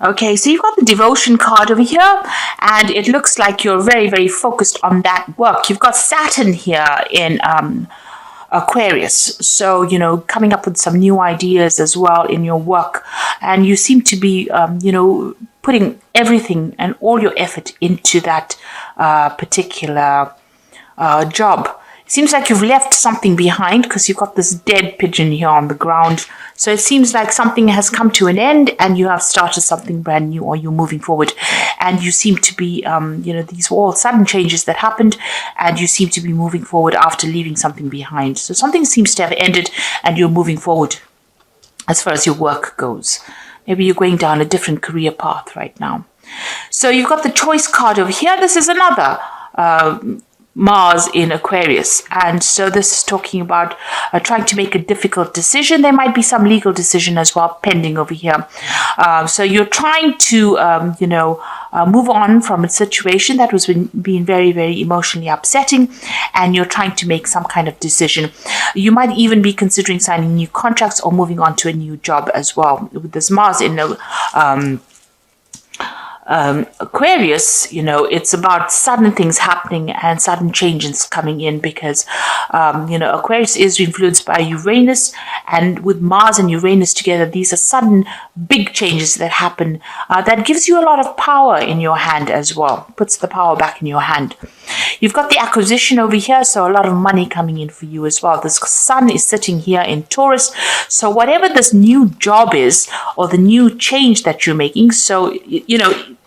Okay, so you've got the devotion card over here, and it looks like you're very, very focused on that work. You've got Saturn here in Aquarius, so coming up with some new ideas as well in your work, and you seem to be, putting everything and all your effort into that particular job. It seems like you've left something behind because you've got this dead pigeon here on the ground. So it seems like something has come to an end and you have started something brand new, or you're moving forward. And you seem to be, these were all sudden changes that happened, and you seem to be moving forward after leaving something behind. So something seems to have ended and you're moving forward as far as your work goes. Maybe you're going down a different career path right now. So you've got the choice card over here. This is another Mars in Aquarius, and so this is talking about trying to make a difficult decision. There might be some legal decision as well pending over here. So you're trying to move on from a situation that was being very, very emotionally upsetting, and you're trying to make some kind of decision. You might even be considering signing new contracts or moving on to a new job as well. With this Mars in Aquarius, it's about sudden things happening and sudden changes coming in, because Aquarius is influenced by Uranus, and with Mars and Uranus together, these are sudden big changes that happen that gives you a lot of power in your hand as well, puts the power back in your hand. You've got the acquisition over here, so a lot of money coming in for you as well. The sun is sitting here in Taurus, so whatever this new job is or the new change that you're making, so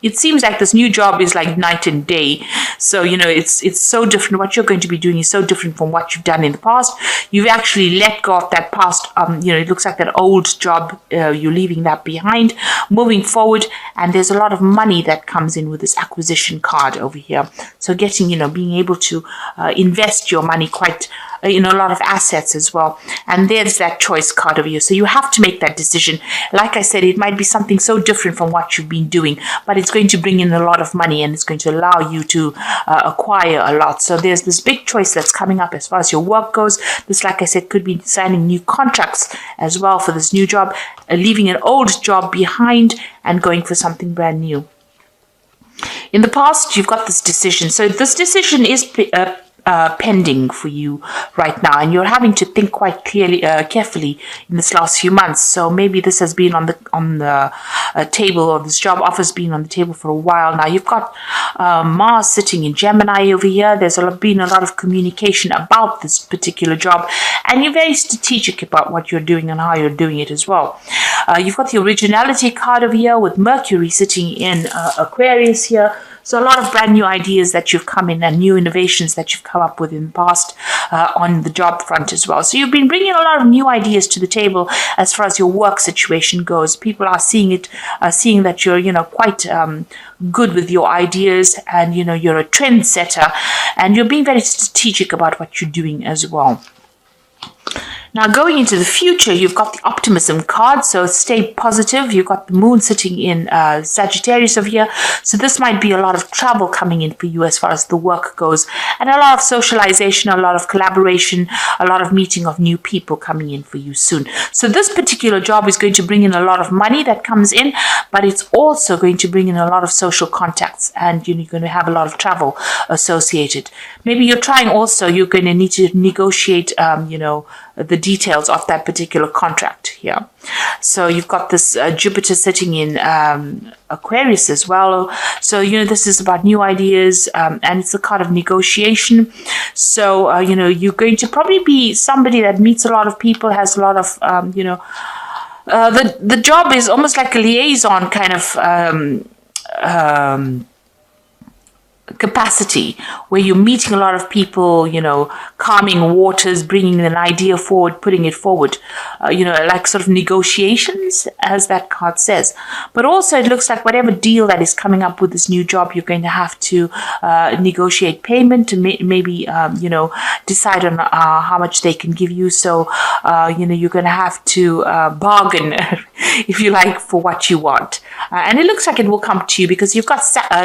it seems like this new job is like night and day. So, it's so different. What you're going to be doing is so different from what you've done in the past. You've actually let go of that past, it looks like that old job, you're leaving that behind, moving forward, and there's a lot of money that comes in with this acquisition card over here. So getting, being able to invest your money quite a lot of assets as well. And there's that choice card over here. So you have to make that decision. Like I said, it might be something so different from what you've been doing, but it's going to bring in a lot of money and it's going to allow you to acquire a lot. So there's this big choice that's coming up as far as your work goes. This, like I said, could be signing new contracts as well for this new job, leaving an old job behind and going for something brand new. In the past, you've got this decision. So this decision is pending for you right now, and you're having to think quite carefully in this last few months. So maybe this has been on the table, or this job offer's been on the table for a while now. You've got Mars sitting in Gemini over here. There's been a lot of communication about this particular job, and you're very strategic about what you're doing and how you're doing it as well. You've got the originality card over here with Mercury sitting in Aquarius here. So a lot of brand new ideas that you've come in and new innovations that you've come up with in the past on the job front as well. So you've been bringing a lot of new ideas to the table as far as your work situation goes. People are seeing that you're, quite good with your ideas, and, you're a trendsetter, and you're being very strategic about what you're doing as well. Now, going into the future, you've got the optimism card, so stay positive. You've got the moon sitting in Sagittarius over here, so this might be a lot of travel coming in for you as far as the work goes, and a lot of socialization, a lot of collaboration, a lot of meeting of new people coming in for you soon. So this particular job is going to bring in a lot of money that comes in, but it's also going to bring in a lot of social contacts, and you're going to have a lot of travel associated. Maybe you're going to need to negotiate, the details of that particular contract here. So you've got this Jupiter sitting in Aquarius as well. So, this is about new ideas, and it's a kind of negotiation. So, you're going to probably be somebody that meets a lot of people, has a lot of, the job is almost like a liaison kind of capacity, where you're meeting a lot of people, calming waters, bringing an idea forward, putting it forward, like sort of negotiations, as that card says. But also it looks like whatever deal that is coming up with this new job, you're going to have to negotiate payment, to maybe, decide on how much they can give you. So, you're going to have to bargain, if you like, for what you want. And it looks like it will come to you, because you've got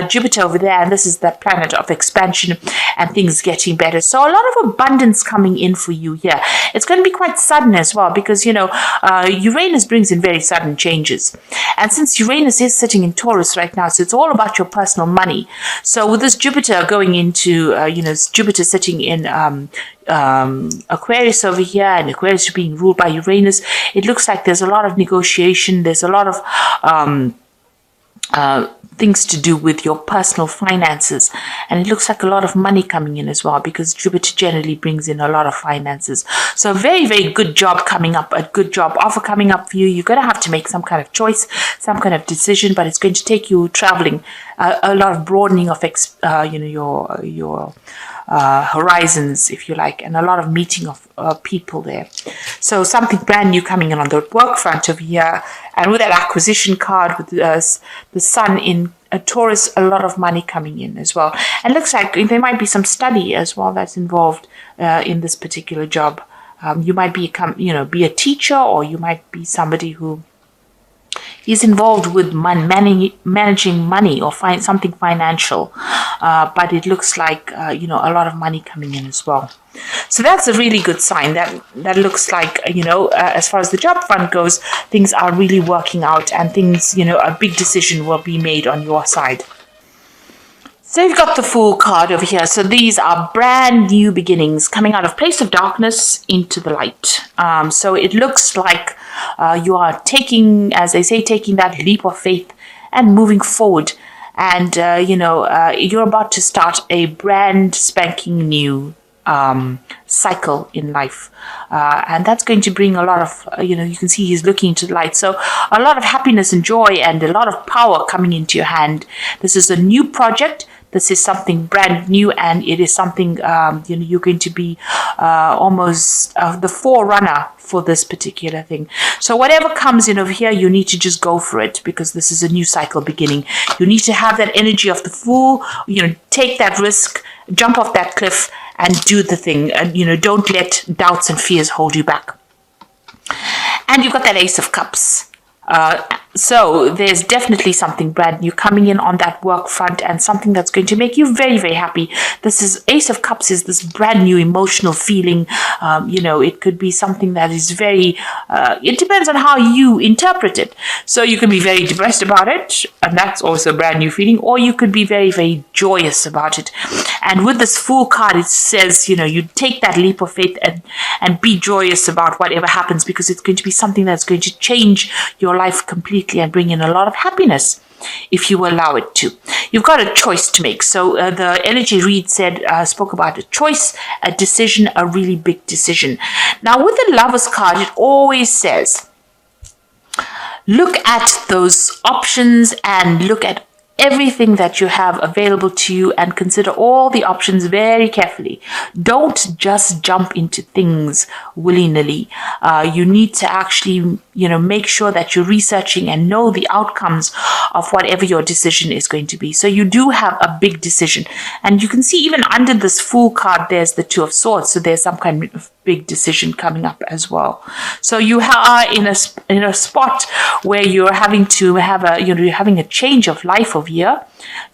Jupiter over there, and this is that that planet of expansion and things getting better. So a lot of abundance coming in for you here. It's going to be quite sudden as well, because, Uranus brings in very sudden changes. And since Uranus is sitting in Taurus right now, so it's all about your personal money. So with this Jupiter going into, Jupiter sitting in Aquarius over here, and Aquarius being ruled by Uranus, it looks like there's a lot of negotiation. There's a lot of things to do with your personal finances, and it looks like a lot of money coming in as well, because Jupiter generally brings in a lot of finances. So a very, very good job coming up, a good job offer coming up for you. You're going to have to make some kind of choice, some kind of decision, but it's going to take you traveling, a lot of broadening of your horizons, if you like, and a lot of meeting of people there. So something brand new coming in on the work front over here. And with that acquisition card, with the sun in Taurus, a lot of money coming in as well. And looks like there might be some study as well that's involved in this particular job. You might be a teacher, or you might be somebody who is involved with managing money or something financial, but it looks like a lot of money coming in as well. So that's a really good sign. That looks like as far as the job front goes, things are really working out, and things, a big decision will be made on your side. So you've got the Fool card over here. So these are brand new beginnings coming out of place of darkness into the light. So it looks like you are taking, as they say, taking that leap of faith and moving forward. And, you're about to start a brand spanking new cycle in life, and that's going to bring a lot of you can see he's looking into the light, so a lot of happiness and joy and a lot of power coming into your hand. This is a new project. This is something brand new, and it is something you're going to be almost the forerunner for this particular thing. So whatever comes in over here, you need to just go for it, because this is a new cycle beginning. You need to have that energy of the Fool. Take that risk, jump off that cliff, and do the thing. And don't let doubts and fears hold you back. And you've got that Ace of Cups. So there's definitely something brand new coming in on that work front, and something that's going to make you very, very happy. This is Ace of Cups is this brand new emotional feeling. It could be something that is very, it depends on how you interpret it. So you can be very depressed about it, and that's also a brand new feeling, or you could be very, very joyous about it. And with this Fool card, it says, you take that leap of faith and be joyous about whatever happens, because it's going to be something that's going to change your life completely and bring in a lot of happiness if you allow it to. You've got a choice to make. So the energy read spoke about a choice, a decision, a really big decision. Now with the Lovers card, it always says, look at those options and look at everything that you have available to you, and consider all the options very carefully. Don't just jump into things willy-nilly. You need to actually, make sure that you're researching and know the outcomes of whatever your decision is going to be. So you do have a big decision. And you can see even under this Fool card, there's the Two of Swords. So there's some kind of big decision coming up as well. So you are in a spot where you're having to have you're having a change of life over here.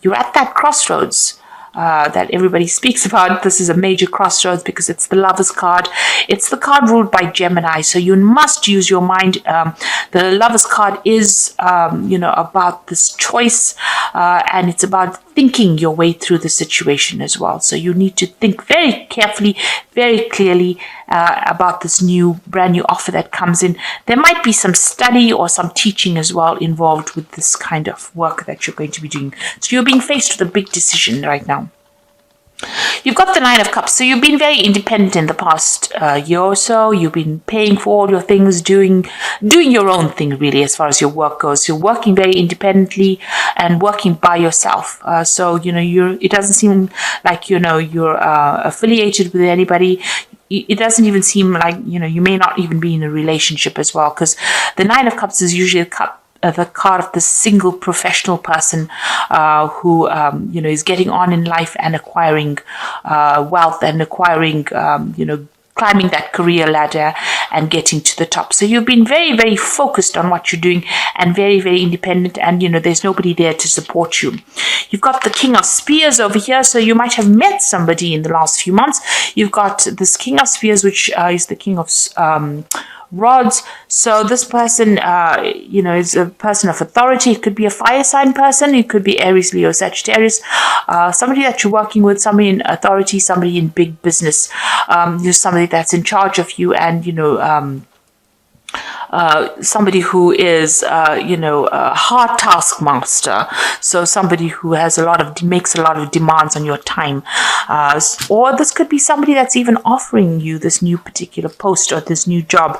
You're at that crossroads that everybody speaks about. This is a major crossroads because it's the Lovers card. It's the card ruled by Gemini, so you must use your mind. The Lovers card is, about this choice, and it's about thinking your way through the situation as well. So you need to think very carefully, very clearly about this brand new offer that comes in. There might be some study or some teaching as well involved with this kind of work that you're going to be doing. So you're being faced with a big decision right now. You've got the Nine of Cups. So you've been very independent in the past year or so. You've been paying for all your things, doing your own thing, really, as far as your work goes. You're working very independently and working by yourself. So, it doesn't seem like, you're affiliated with anybody. It doesn't even seem like, you may not even be in a relationship as well, because the Nine of Cups is usually the card of the single professional person who is getting on in life and acquiring wealth and acquiring climbing that career ladder and getting to the top. So you've been very, very focused on what you're doing and very, very independent, and there's nobody there to support you. You've got the King of Spears over here, so you might have met somebody in the last few months. You've got this King of Spears, which is the King of Rods. So this person, is a person of authority. It could be a fire sign person. It could be Aries, Leo, Sagittarius. Somebody that you're working with, somebody in authority, somebody in big business. Somebody that's in charge of you, and somebody who is, a hard taskmaster. So somebody who has makes a lot of demands on your time. Or this could be somebody that's even offering you this new particular post or this new job,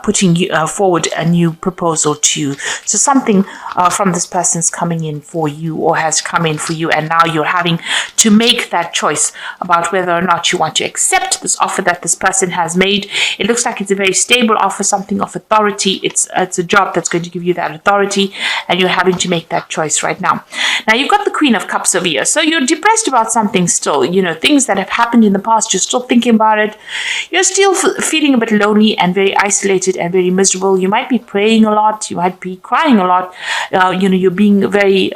putting forward a new proposal to you. So something from this person's coming in for you, or has come in for you, and now you're having to make that choice about whether or not you want to accept this offer that this person has made. It looks like it's a very stable offer, something of authority. It's a job that's going to give you that authority, and you're having to make that choice right now. Now you've got the Queen of Cups over here, so you're depressed about something still. Things that have happened in the past. You're still thinking about it. You're still feeling a bit lonely and very isolated and very miserable. You might be praying a lot. You might be crying a lot. You're being very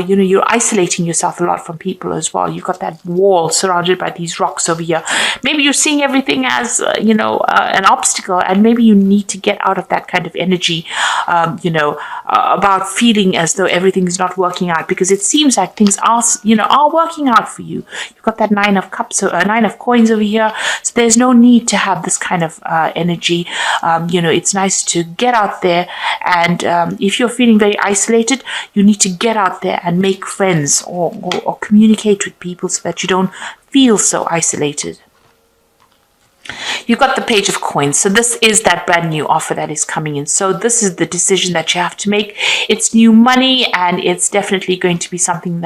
you're isolating yourself a lot from people as well. You've got that wall surrounded by these rocks over here. Maybe you're seeing everything as, an obstacle, and maybe you need to get out of that kind of energy, about feeling as though everything is not working out, because it seems like things are working out for you. You've got that Nine of Cups, Nine of Coins over here. So there's no need to have this kind of energy. It's nice to get out there, and if you're feeling very isolated, you need to get out there and make friends, or communicate with people so that you don't feel so isolated. You've got the Page of Coins. So this is that brand new offer that is coming in. So this is the decision that you have to make. It's new money, and it's definitely going to be something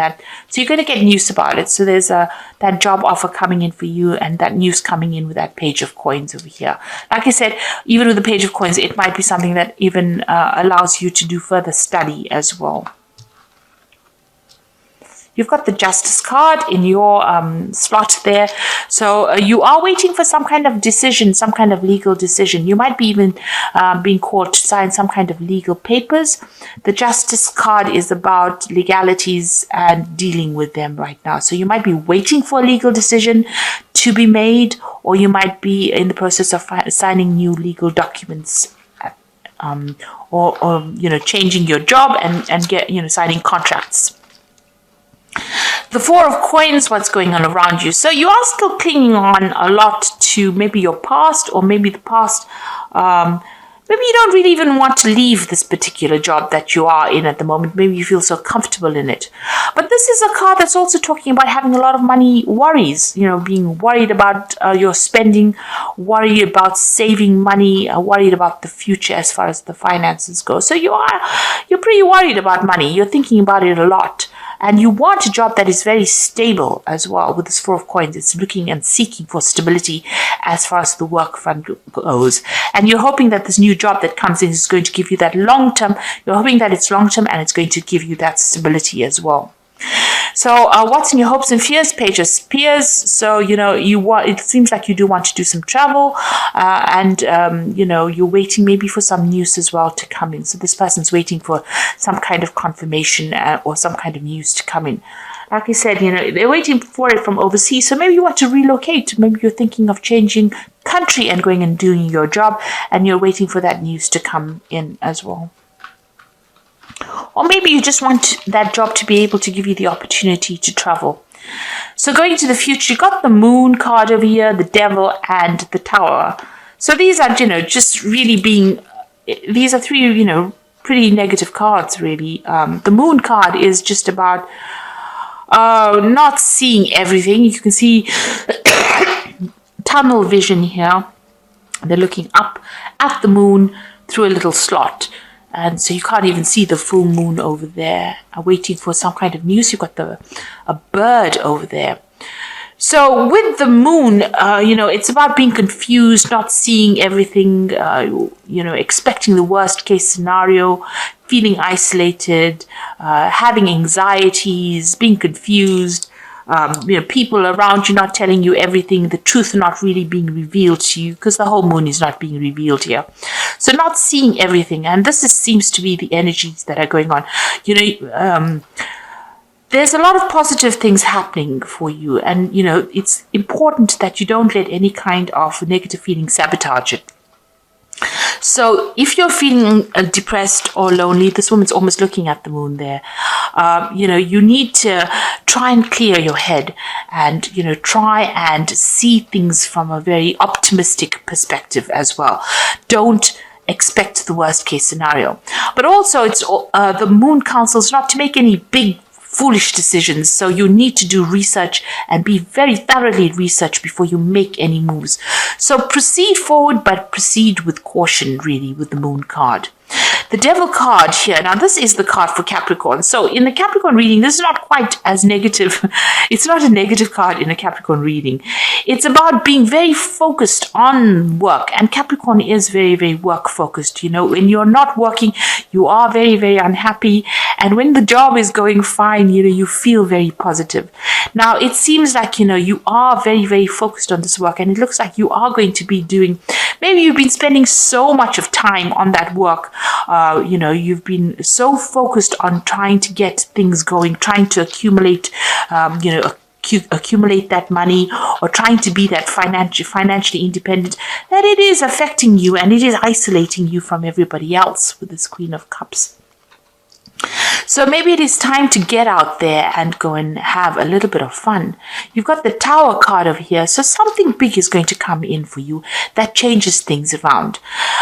so you're going to get news about it. So there's that job offer coming in for you, and that news coming in with that Page of Coins over here. Like I said, even with the Page of Coins, it might be something that even allows you to do further study as well. You've got the Justice card in your slot there. So you are waiting for some kind of decision, some kind of legal decision. You might be even being called to sign some kind of legal papers. The Justice card is about legalities and dealing with them right now. So you might be waiting for a legal decision to be made, or you might be in the process of signing new legal documents. Or changing your job and get signing contracts. The Four of Coins, what's going on around you? So you are still clinging on a lot to maybe your past, or maybe the past. Maybe you don't really even want to leave this particular job that you are in at the moment. Maybe you feel so comfortable in it. But this is a card that's also talking about having a lot of money worries, being worried about your spending, worried about saving money, worried about the future as far as the finances go. So you're pretty worried about money. You're thinking about it a lot. And you want a job that is very stable as well. With this Four of Coins, it's looking and seeking for stability as far as the work front goes. And you're hoping that this new job that comes in is going to give you that long-term. You're hoping that it's long-term, and it's going to give you that stability as well. So what's in your hopes and fears? Page of Spears. So it seems like you do want to do some travel, and you're waiting maybe for some news as well to come in. So this person's waiting for some kind of confirmation or some kind of news to come in. Like I said, they're waiting for it from overseas. So maybe you want to relocate. Maybe you're thinking of changing country and going and doing your job, and you're waiting for that news to come in as well. Or maybe you just want that job to be able to give you the opportunity to travel. So going to the future, you got the Moon card over here, the Devil, and the Tower. So these are, just really these are three, pretty negative cards, really. The Moon card is just about not seeing everything. You can see tunnel vision here. They're looking up at the moon through a little slot. And so you can't even see the full moon over there. Waiting for some kind of news. You've got a bird over there. So with the moon, it's about being confused, not seeing everything, expecting the worst case scenario, feeling isolated, having anxieties, being confused, people around you not telling you everything, the truth not really being revealed to you, because the whole moon is not being revealed here. So not seeing everything, and seems to be the energies that are going on. There's a lot of positive things happening for you, and it's important that you don't let any kind of negative feeling sabotage it. So if you're feeling depressed or lonely, this woman's almost looking at the moon there. You need to try and clear your head and, try and see things from a very optimistic perspective as well. Don't expect the worst case scenario. But also it's the moon counsels not to make any big foolish decisions. So you need to do research and be very thoroughly researched before you make any moves. So proceed forward, but proceed with caution, really, with the moon card. The devil card here. Now, this is the card for Capricorn. So in the Capricorn reading, this is not quite as negative. It's not a negative card in a Capricorn reading. It's about being very focused on work. And Capricorn is very, very work focused. When you're not working, you are very, very unhappy. And when the job is going fine, you feel very positive. Now, it seems like, you are very, very focused on this work. And it looks like you are going to be doing, maybe you've been spending so much of time on that work. You've been so focused on trying to get things going, trying to accumulate, accumulate that money, or trying to be that financially independent, that it is affecting you and it is isolating you from everybody else with this Queen of Cups. So maybe it is time to get out there and go and have a little bit of fun. You've got the Tower card over here. So something big is going to come in for you that changes things around.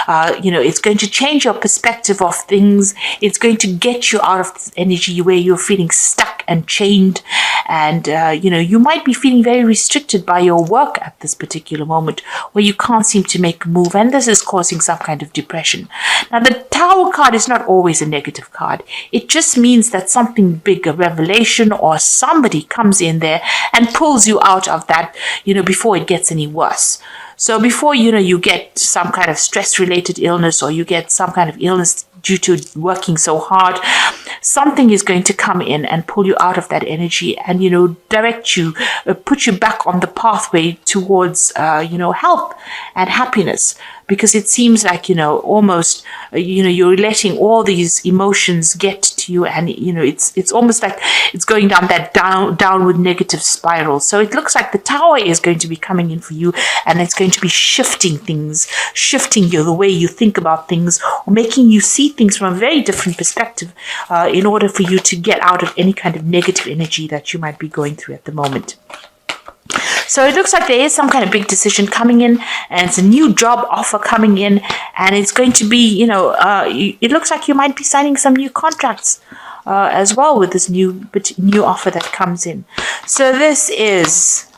It's going to change your perspective of things. It's going to get you out of this energy where you're feeling stuck and chained. And, you might be feeling very restricted by your work at this particular moment where you can't seem to make a move. And this is causing some kind of depression. Now, the Tower card is not always a negative card. It just means that something big, a revelation or somebody comes in there and pulls you out of that, before it gets any worse. So before, you get some kind of stress-related illness or you get some kind of illness due to working so hard, something is going to come in and pull you out of that energy and, direct you, put you back on the pathway towards, health and happiness. Because it seems like, almost, you're letting all these emotions get to you and, it's almost like it's going down that downward negative spiral. So it looks like the Tower is going to be coming in for you and it's going to be shifting things, shifting you, the way you think about things, or making you see things from a very different perspective in order for you to get out of any kind of negative energy that you might be going through at the moment. So it looks like there is some kind of big decision coming in, and it's a new job offer coming in, and it's going to be, it looks like you might be signing some new contracts as well with this new offer that comes in. So this is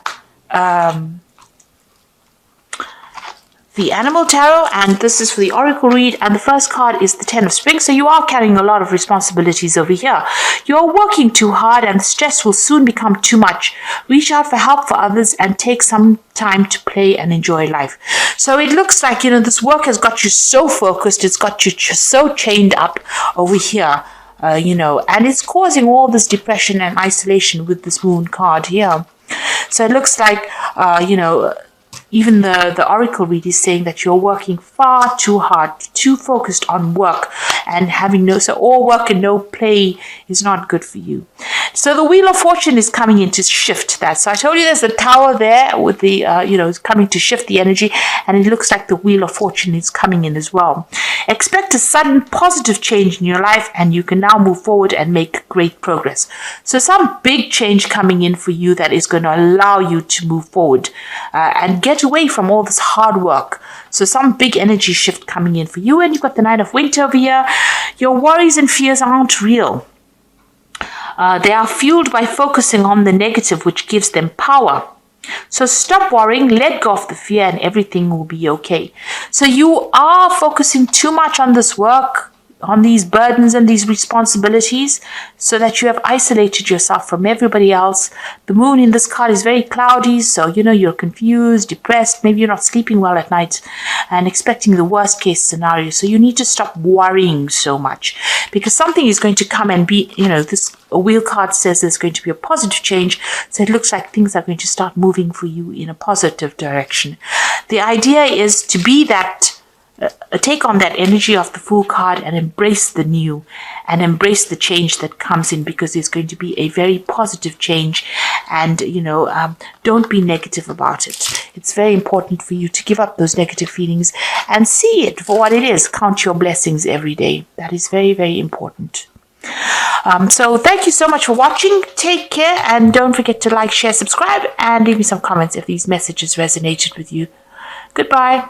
the Animal Tarot, and this is for the Oracle read, and the first card is the Ten of Spring. So you are carrying a lot of responsibilities over here. You're working too hard and the stress will soon become too much. Reach out for help for others and take some time to play and enjoy life. So it looks like, this work has got you so focused, it's got you so chained up over here, and it's causing all this depression and isolation with this Moon card here. So it looks like, even the Oracle read is saying that you're working far too hard, too focused on work, and so all work and no play is not good for you. So the Wheel of Fortune is coming in to shift that. So I told you there's the Tower there with the, it's coming to shift the energy, and it looks like the Wheel of Fortune is coming in as well. Expect a sudden positive change in your life, and you can now move forward and make great progress. So some big change coming in for you that is going to allow you to move forward and get away from all this hard work. So some big energy shift coming in for you, and you've got the Knight of Winter over here. Your worries and fears aren't real. They are fueled by focusing on the negative, which gives them power. So stop worrying, let go of the fear, and everything will be okay. So you are focusing too much on this work. on these burdens and these responsibilities, so that you have isolated yourself from everybody else. The moon in this card is very cloudy, so you're confused, depressed, maybe you're not sleeping well at night and expecting the worst case scenario. So you need to stop worrying so much, because something is going to come and be, this wheel card says there's going to be a positive change. So it looks like things are going to start moving for you in a positive direction. The idea is to be that take on that energy of the Fool card and embrace the new and embrace the change that comes in, because there's going to be a very positive change. And don't be negative about it. It's very important for you to give up those negative feelings and see it for what it is. Count your blessings every day. That is very, very important. So thank you so much for watching. Take care, and don't forget to like, share, subscribe, and leave me some comments if these messages resonated with you. Goodbye.